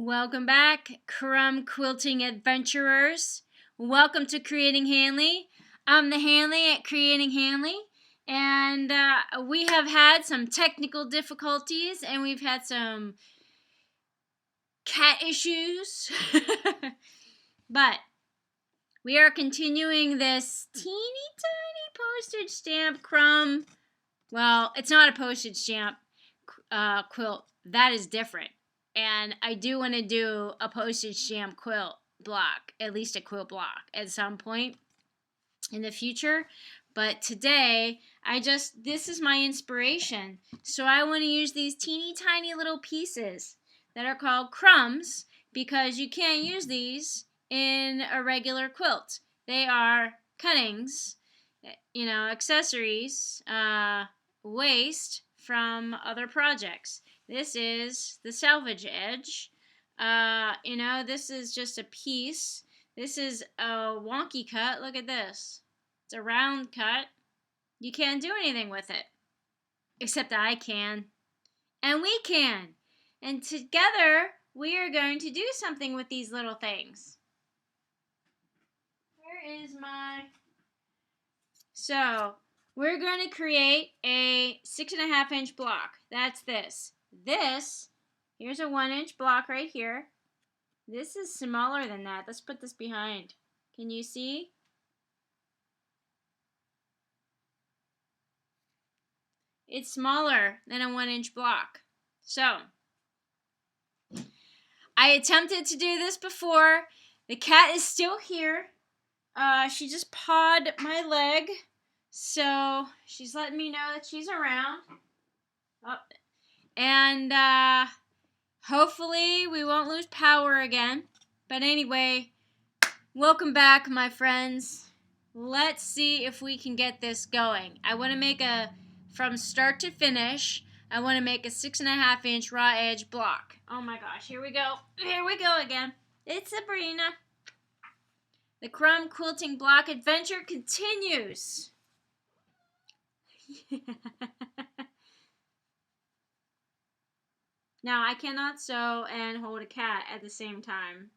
Welcome back, Crumb Quilting Adventurers. Welcome to Creating Hanley. I'm the Hanley at Creating Hanley, and we have had some technical difficulties, and we've had some cat issues, but we are continuing this teeny tiny postage stamp Crumb. Well, it's not a postage stamp quilt. That is different. And I do want to do a postage stamp quilt block, at least a quilt block at some point in the future. But today, this is my inspiration. So I want to use these teeny tiny little pieces that are called crumbs because you can't use these in a regular quilt. They are cuttings, accessories, waste from other projects. This is the salvage edge. This is just a piece. This is a wonky cut. Look at this. It's a round cut. You can't do anything with it. Except I can. And we can. And together, we are going to do something with these little things. Where is my... So, we're going to create a 6.5 inch block. That's this. Here's a 1-inch block right here. This is smaller than that. Let's put this behind. Can you see? It's smaller than a 1-inch block. So, I attempted to do this before. The cat is still here. She just pawed my leg. So, she's letting me know that she's around. Oh. And hopefully we won't lose power again. But anyway, welcome back, my friends. Let's see if we can get this going. I want to make from start to finish, I want to make a 6.5 inch raw edge block. Oh my gosh, here we go. Here we go again. It's Sabrina. The Crumb Quilting Block Adventure continues. Now, I cannot sew and hold a cat at the same time.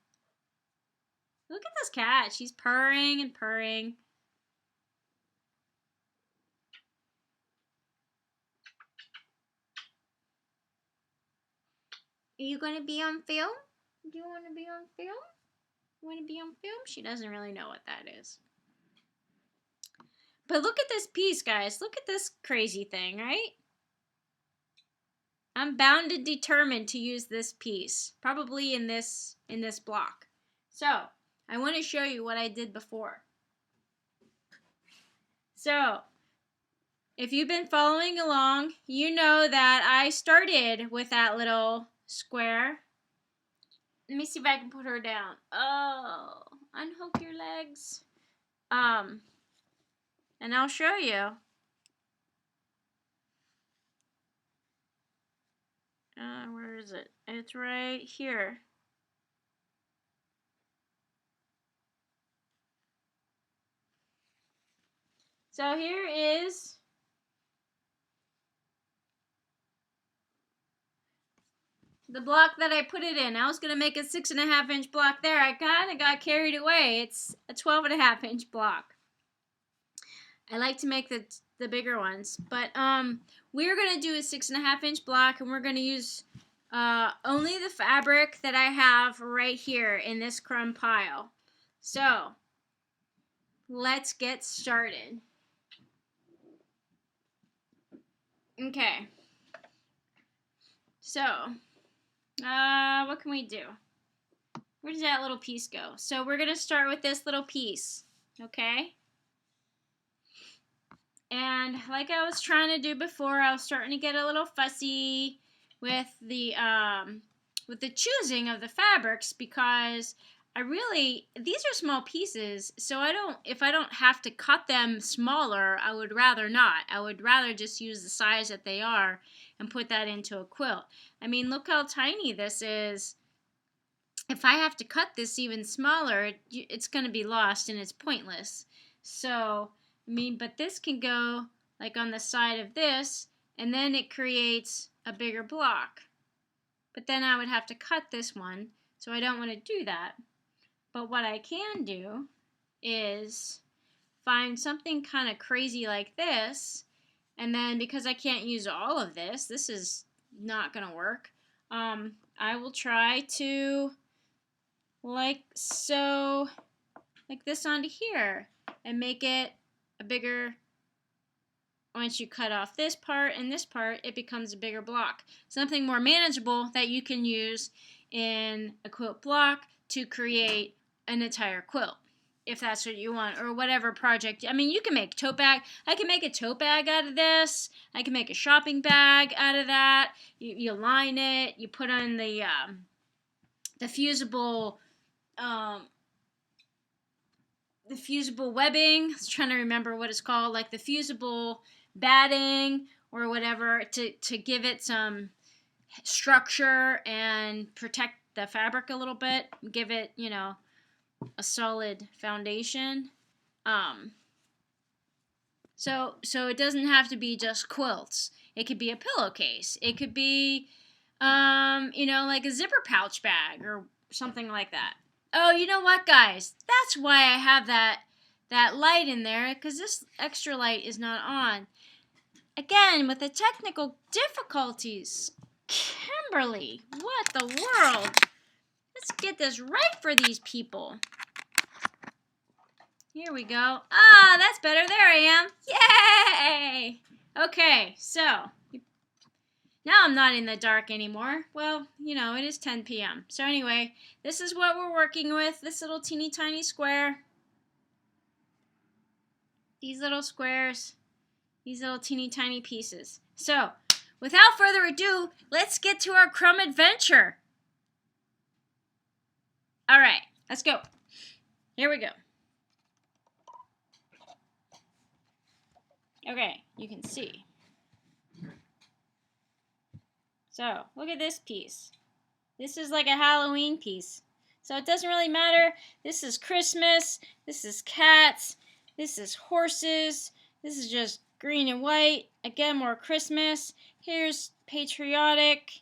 Look at this cat. She's purring and purring. Are you going to be on film? Do you want to be on film? You want to be on film? She doesn't really know what that is. But look at this piece, guys. Look at this crazy thing, right? I'm bound and determined to use this piece, probably in this block. So, I want to show you what I did before. So, if you've been following along, you know that I started with that little square. Let me see if I can put her down. Oh, unhook your legs. And I'll show you. Where is it? It's right here. So here is the block that I put it in. I was going to make a 6.5 inch block there. I kind of got carried away. It's a 12.5 inch block. I like to make the bigger ones. But we're going to do a 6.5 inch block, and we're going to use only the fabric that I have right here in this crumb pile. So, let's get started. Okay. So, what can we do? Where does that little piece go? So, we're going to start with this little piece. Okay? And like I was trying to do before, I was starting to get a little fussy with the choosing of the fabrics because these are small pieces, so if I don't have to cut them smaller, I would rather not. I would rather just use the size that they are and put that into a quilt. I mean, look how tiny this is. If I have to cut this even smaller, it's going to be lost and it's pointless. So, I mean, but this can go like on the side of this, and then it creates a bigger block. but then I would have to cut this one, so I don't want to do that. But what I can do is find something kind of crazy like this, and then because I can't use all of this, this is not going to work. I will try to like sew like this onto here and make it a bigger. Once you cut off this part and this part, it becomes a bigger block. Something more manageable that you can use in a quilt block to create an entire quilt, if that's what you want, or whatever project. I mean, you can make a tote bag. I can make a tote bag out of this. I can make a shopping bag out of that. You line it. You put on the fusible webbing. I was trying to remember what it's called, like the fusible batting or whatever, to give it some structure and protect the fabric a little bit, give it, you know, a solid foundation. So it doesn't have to be just quilts. It could be a pillowcase. It could be, you know, like a zipper pouch bag or something like that. Oh, you know what, guys? That's why I have that light in there, because this extra light is not on. Again, with the technical difficulties. Kimberly, what the world? Let's get this right for these people. Here we go. Ah, that's better. There I am. Yay! Okay, so now I'm not in the dark anymore. Well, you know, it is 10 p.m. So anyway, this is what we're working with, this little teeny tiny square. These little squares. These little teeny tiny pieces. So, without further ado, let's get to our Crumb Adventure. Alright, let's go. Here we go. Okay, you can see. So, look at this piece. This is like a Halloween piece. So it doesn't really matter. This is Christmas. This is cats. This is horses. This is just green and white. Again, more Christmas. Here's patriotic.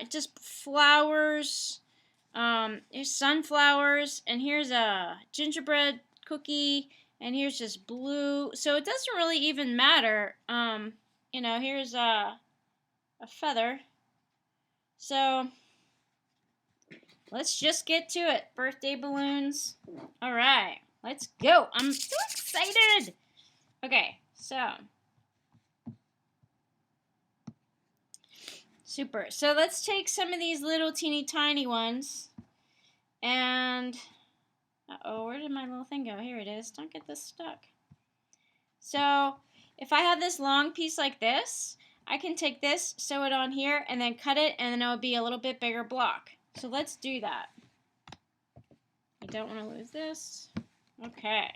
Just flowers. Here's sunflowers. And here's a gingerbread cookie. And here's just blue. So it doesn't really even matter. You know, here's a feather. So let's just get to it. Birthday balloons. All right, let's go. I'm so excited. Okay, so super. So let's take some of these little teeny tiny ones and uh-oh, where did my little thing go? Here it is. Don't get this stuck. So if I have this long piece like this, I can take this, sew it on here, and then cut it, and then it will be a little bit bigger block. So let's do that. I don't want to lose this. Okay.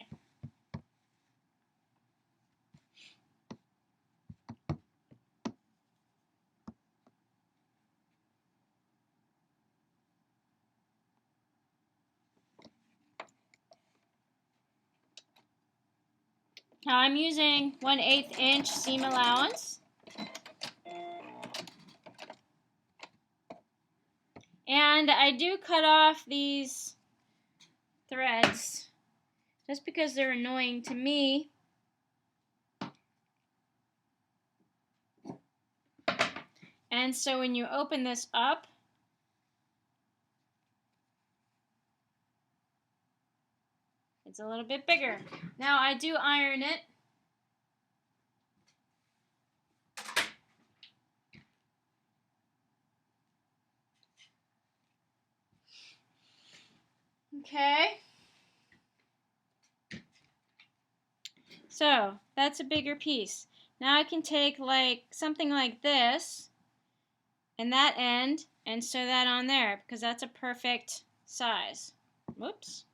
Now I'm using 1/8 inch seam allowance. And I do cut off these threads just because they're annoying to me. And so when you open this up, it's a little bit bigger. Now I do iron it. Okay. So that's a bigger piece. Now I can take like something like this and that end and sew that on there because that's a perfect size. Whoops.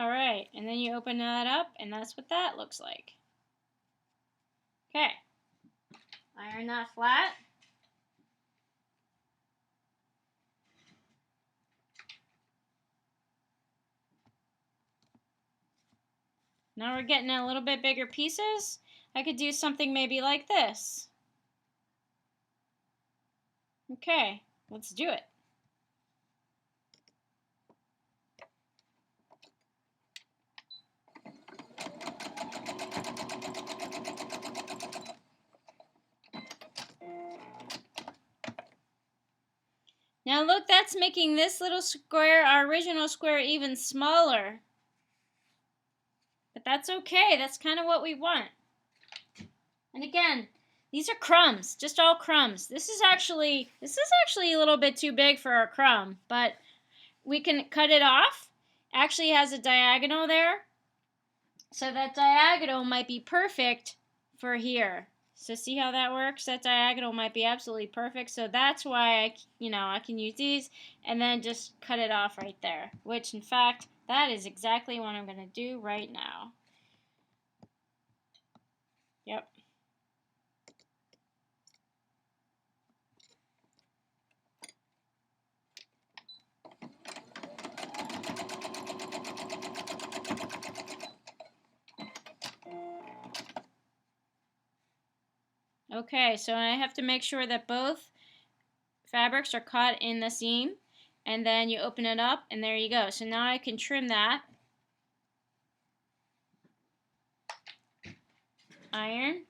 Alright, and then you open that up, and that's what that looks like. Okay. Iron that flat. Now we're getting a little bit bigger pieces. I could do something maybe like this. Okay, let's do it. Now look, that's making this little square, our original square, even smaller. But that's okay, that's kind of what we want. And again, these are crumbs, just all crumbs. This is actually a little bit too big for our crumb, but we can cut it off. Actually, it has a diagonal there. So that diagonal might be perfect for here. So see how that works? That diagonal might be absolutely perfect. So that's why I can use these and then just cut it off right there. Which in fact, that is exactly what I'm going to do right now. Yep. Okay, so I have to make sure that both fabrics are caught in the seam, and then you open it up, and there you go. So now I can trim that. Iron.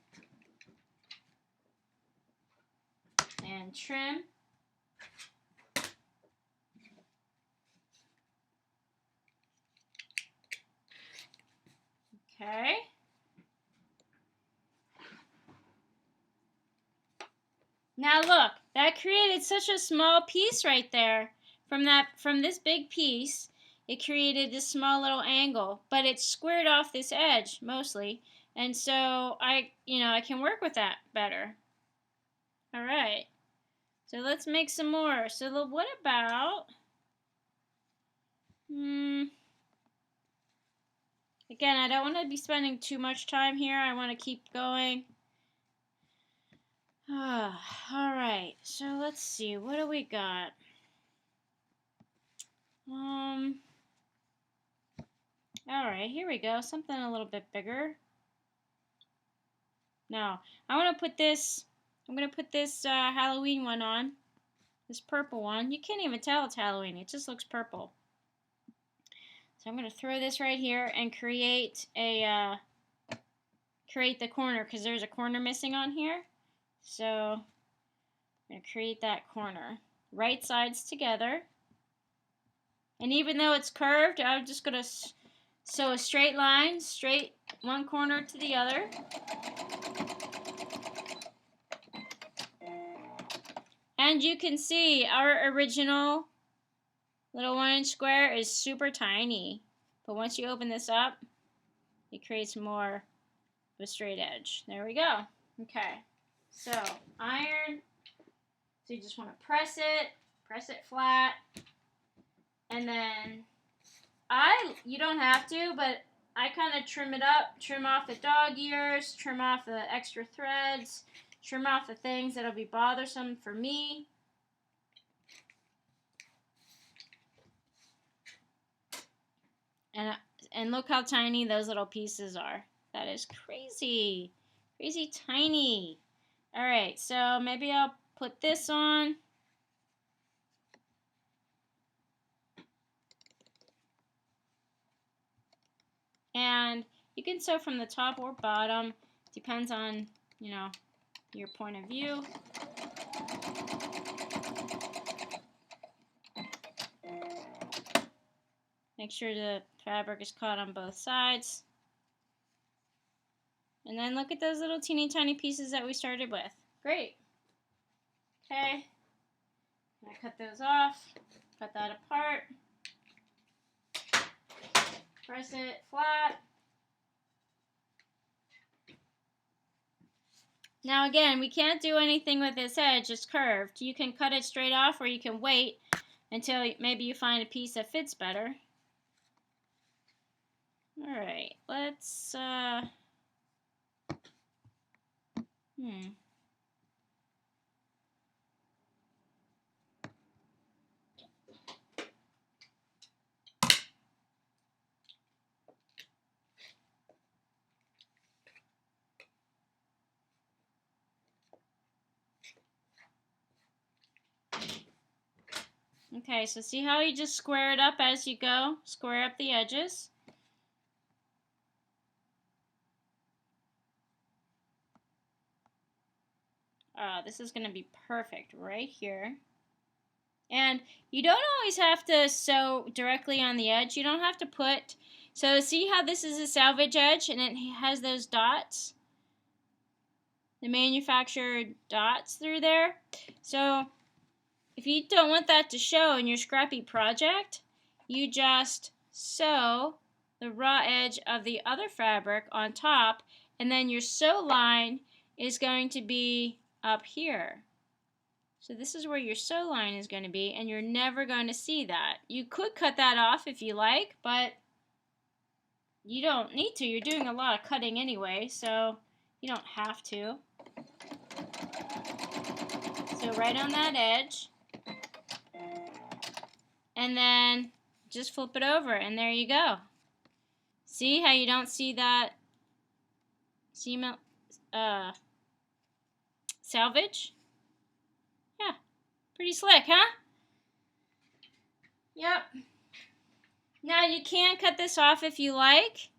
And trim. Okay. Now look, that created such a small piece right there. From this big piece, it created this small little angle, but it squared off this edge mostly. And so I can work with that better. All right. So let's make some more. So what about again, I don't want to be spending too much time here. I want to keep going. All right. So let's see. What do we got? All right, here we go. Something a little bit bigger. Now, I'm going to put this Halloween one on. This purple one. You can't even tell it's Halloween. It just looks purple. So I'm going to throw this right here and create the corner, because there's a corner missing on here. So I'm going to create that corner. Right sides together. And even though it's curved, I'm just going to sew a straight line, straight one corner to the other. And you can see our original little 1-inch square is super tiny. But once you open this up, it creates more of a straight edge. There we go. Okay. So, iron. So you just want to press it flat. And then you don't have to, but I kind of trim it up, trim off the dog ears, trim off the extra threads, trim off the things that'll be bothersome for me. And look how tiny those little pieces are. That is crazy. Crazy tiny. Alright, so maybe I'll put this on. And you can sew from the top or bottom. Depends on, your point of view. Make sure the fabric is caught on both sides. And then look at those little teeny tiny pieces that we started with. Great. Okay. I cut those off. Cut that apart. Press it flat. Now again, we can't do anything with this edge. It's curved. You can cut it straight off, or you can wait until maybe you find a piece that fits better. Alright, let's, Okay, so see how you just square it up as you go? Square up the edges. This is going to be perfect right here. And you don't always have to sew directly on the edge. You don't have to put... So see how this is a salvage edge and it has those dots? The manufactured dots through there. So if you don't want that to show in your scrappy project, you just sew the raw edge of the other fabric on top, and then your sew line is going to be up here. So this is where your sew line is going to be, and you're never going to see that. You could cut that off if you like, but you don't need to. You're doing a lot of cutting anyway, so you don't have to. So right on that edge, and then just flip it over, and there you go. See how you don't see that seam salvage? Yeah, pretty slick, huh? Yep. Now you can cut this off if you like,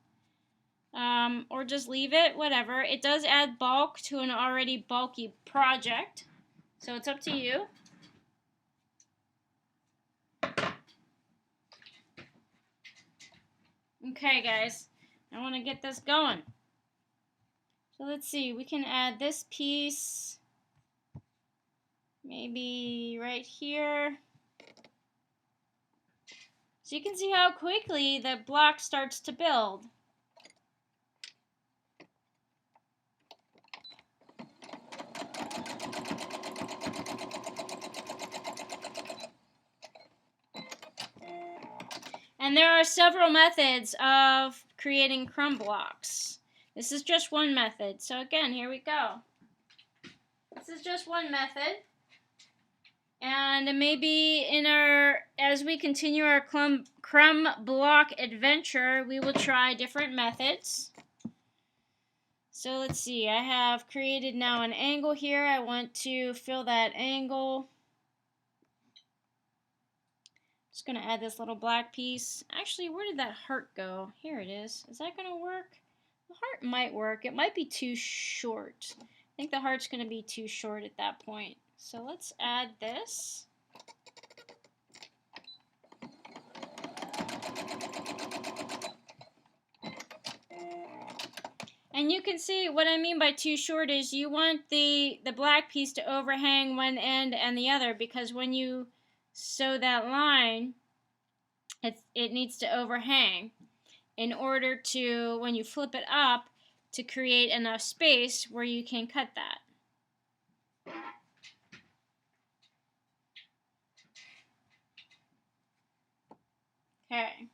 or just leave it, whatever. It does add bulk to an already bulky project, so it's up to you. Okay, guys, I want to get this going. So let's see, we can add this piece maybe right here. So you can see how quickly the block starts to build. And there are several methods of creating crumb blocks. This is just one method. So again, here we go. This is just one method. And maybe as we continue our crumb block adventure, we will try different methods. So let's see, I have created now an angle here. I want to fill that angle. Just going to add this little black piece. Actually, where did that heart go? Here it is. Is that going to work? The heart might work. It might be too short. I think the heart's going to be too short at that point. So let's add this. And you can see what I mean by too short is you want the black piece to overhang one end and the other, because when you sew that line, it needs to overhang in order to, when you flip it up, to create enough space where you can cut that. Okay.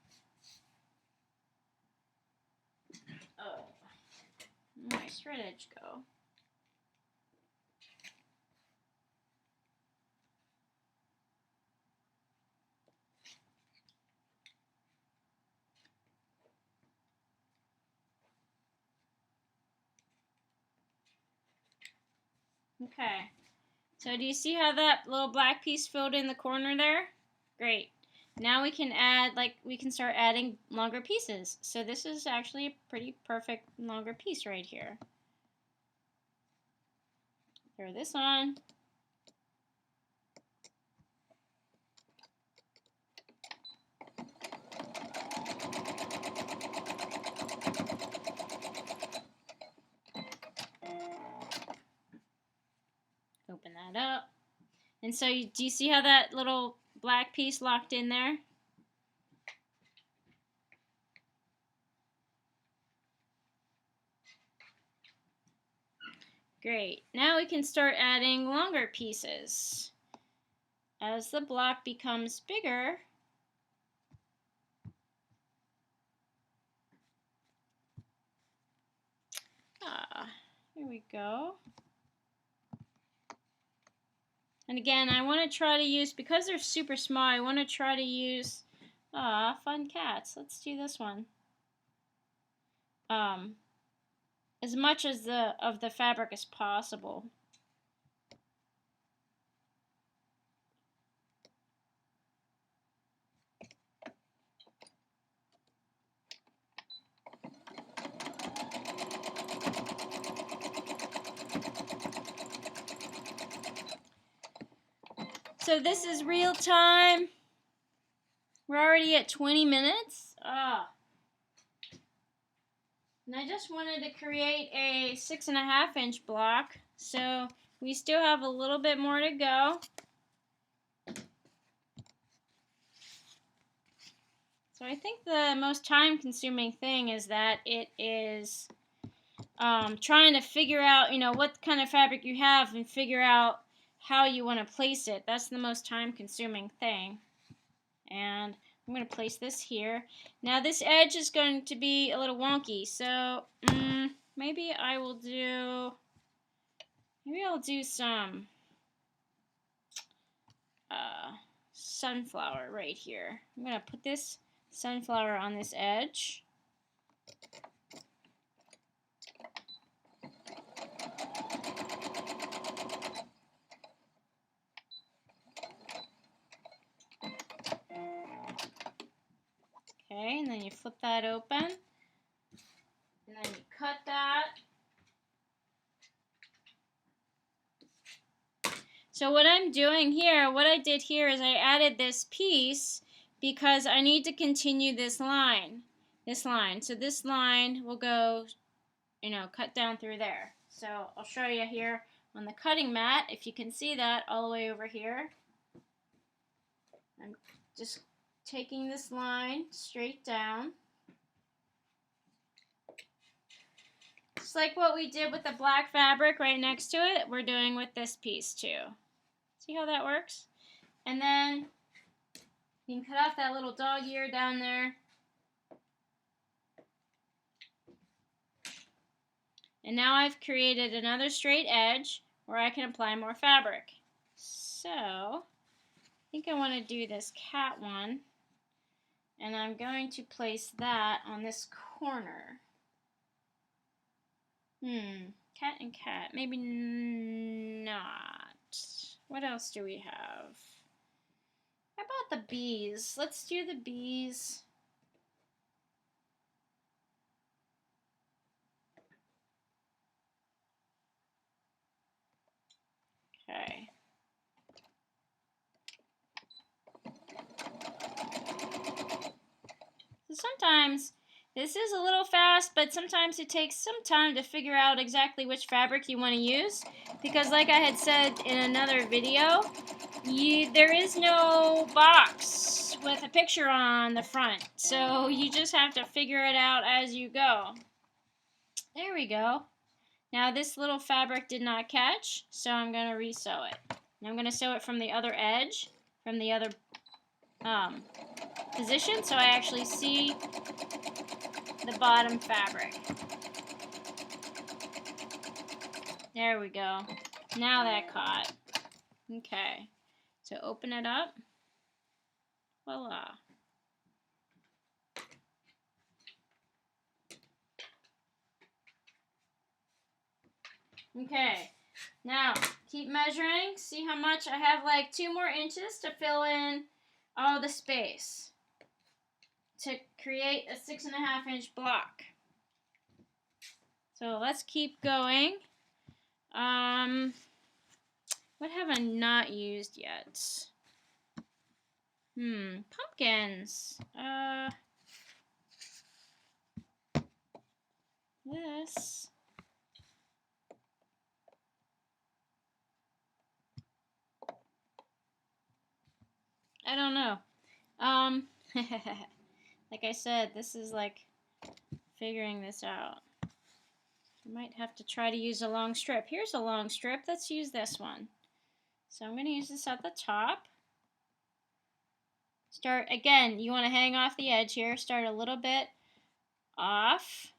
Oh, where'd my thread edge go? Okay. So do you see how that little black piece filled in the corner there? Great. Now we can add, we can start adding longer pieces. So this is actually a pretty perfect longer piece right here. Throw this on. Open that up. And so do you see how that little black piece locked in there? Great. Now we can start adding longer pieces. As the block becomes bigger, we go. And again, I want to try to use, because they're super small, I want to try to use, fun cats. Let's do this one. As much as the fabric as possible. So this is real time. We're already at 20 minutes. And I just wanted to create a 6.5 inch block. So we still have a little bit more to go. So I think the most time consuming thing is that it is trying to figure out, what kind of fabric you have and figure out how you want to place it. That's the most time consuming thing. And I'm going to place this here. Now this edge is going to be a little wonky, so maybe I'll do some sunflower right here. I'm going to put this sunflower on this edge. Okay, and then you flip that open, and then you cut that. So what I'm doing here, what I did here is I added this piece because I need to continue this line. So this line will go, cut down through there. So I'll show you here on the cutting mat, if you can see that all the way over here. I'm just taking this line straight down. Just like what we did with the black fabric right next to it, we're doing with this piece too. See how that works? And then you can cut off that little dog ear down there. And now I've created another straight edge where I can apply more fabric. So I think I want to do this cat one. And I'm going to place that on this corner. Cat and cat. Maybe not. What else do we have? How about the bees? Let's do the bees. Okay. So sometimes this is a little fast, but sometimes it takes some time to figure out exactly which fabric you want to use. Because like I had said in another video, there is no box with a picture on the front. So you just have to figure it out as you go. There we go. Now this little fabric did not catch, so I'm going to re-sew it. And I'm going to sew it from the other edge, from the other position, so I actually see the bottom fabric. There we go. Now that caught. Okay. So open it up. Voila. Okay. Now, keep measuring. See how much? I have like 2 more inches to fill in all the space to create a 6.5 inch block. So let's keep going. What have I not used yet? Pumpkins. This. I don't know. Like I said, this is like figuring this out. I might have to try to use a long strip. Here's a long strip. Let's use this one. So I'm going to use this at the top. Start, again, you want to hang off the edge here. Start a little bit off.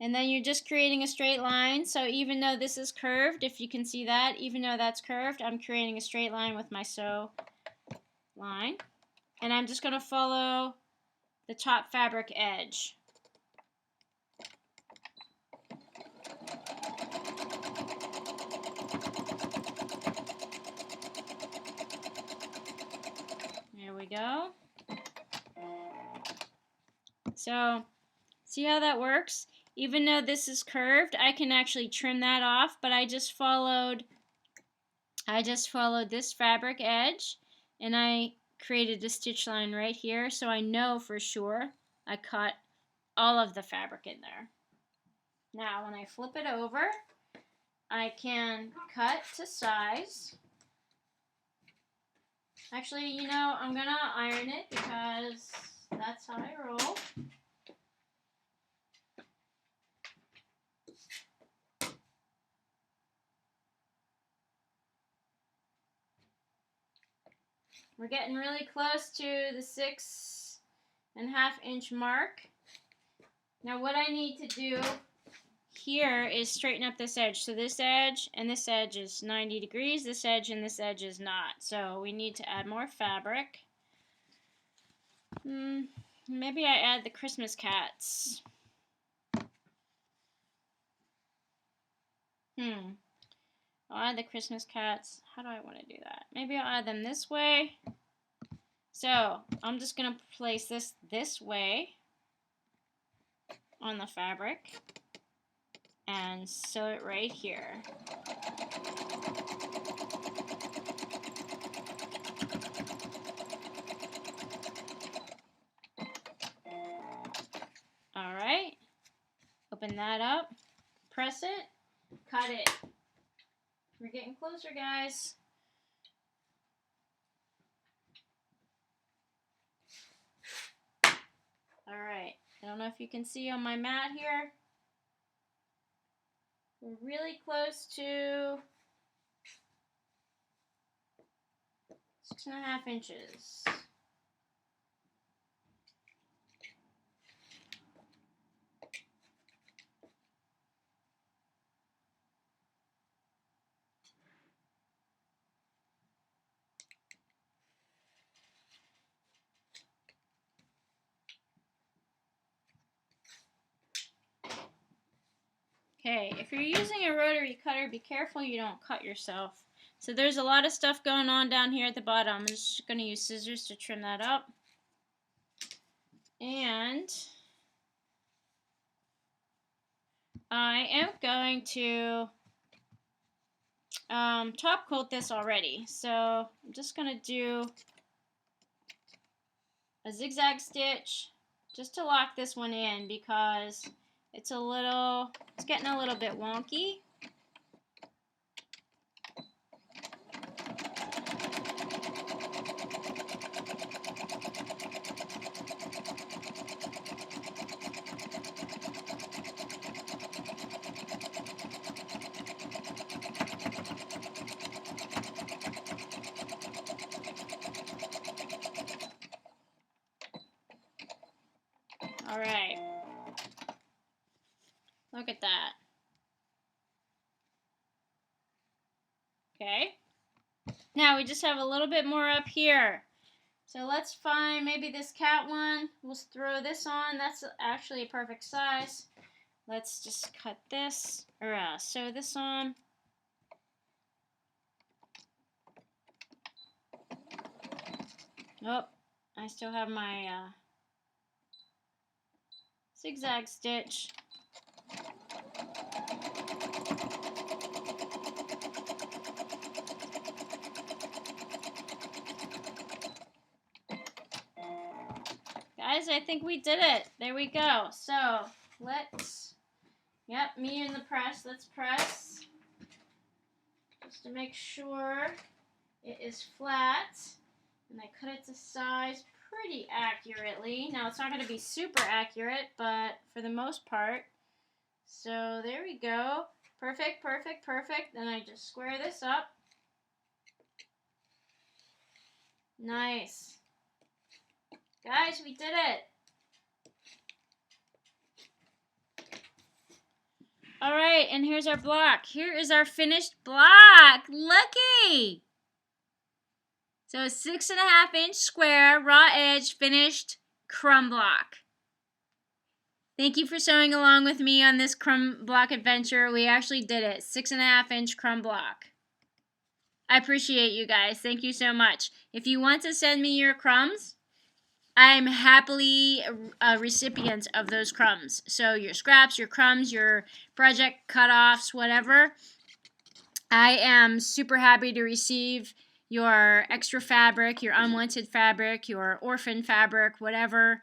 And then you're just creating a straight line. So even though this is curved, if you can see that, even though that's curved, I'm creating a straight line with my sew line. And I'm just going to follow the top fabric edge. There we go. So, see how that works? Even though this is curved, I can actually trim that off, but I just followed this fabric edge, and I created a stitch line right here, so I know for sure I cut all of the fabric in there. Now, when I flip it over, I can cut to size. Actually, you know, I'm gonna iron it because that's how I roll. We're getting really close to the 6.5 inch mark. Now what I need to do here is straighten up this edge. So this edge and this edge is 90 degrees. This edge and this edge is not. So we need to add more fabric. Maybe I add the Christmas cats. I'll add the Christmas cats. How do I want to do that? Maybe I'll add them this way. So I'm just going to place this way on the fabric and sew it right here. All right. Open that up. Press it. Cut it. We're getting closer, guys. All right. I don't know if you can see on my mat here. We're really close to 6.5 inches. Okay, if you're using a rotary cutter, be careful you don't cut yourself. So there's a lot of stuff going on down here at the bottom. I'm just going to use scissors to trim that up. And I am going to top coat this already. So I'm just going to do a zigzag stitch just to lock this one in because it's getting a little bit wonky. All right. Look at that. Okay. Now we just have a little bit more up here. So let's find maybe this cat one. We'll throw this on. That's actually a perfect size. Let's just cut this, or sew this on. Oh, I still have my zigzag stitch. Guys, I think we did it. There we go. So let's, me in the press. Let's press just to make sure it is flat. And I cut it to size pretty accurately. Now it's not going to be super accurate, but for the most part. So there we go. Perfect, perfect, perfect. Then I just square this up. Nice. Guys, we did it. All right, and here's our block. Here is our finished block. Looky! So 6.5 inch square, raw edge, finished crumb block. Thank you for sewing along with me on this crumb block adventure. We actually did it. 6.5 inch crumb block. I appreciate you guys. Thank you so much. If you want to send me your crumbs, I'm happily a recipient of those crumbs. So your scraps, your crumbs, your project cutoffs, whatever. I am super happy to receive your extra fabric, your unwanted fabric, your orphan fabric, whatever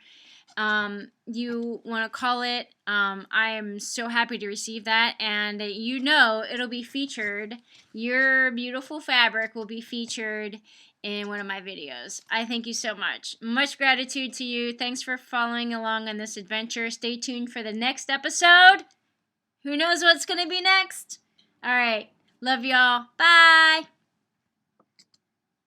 you want to call it. I am so happy to receive that, and you know it'll be featured. Your beautiful fabric will be featured in one of my videos. I thank you so much. Much gratitude to you. Thanks for following along on this adventure. Stay tuned for the next episode. Who knows what's going to be next? All right. Love y'all. Bye.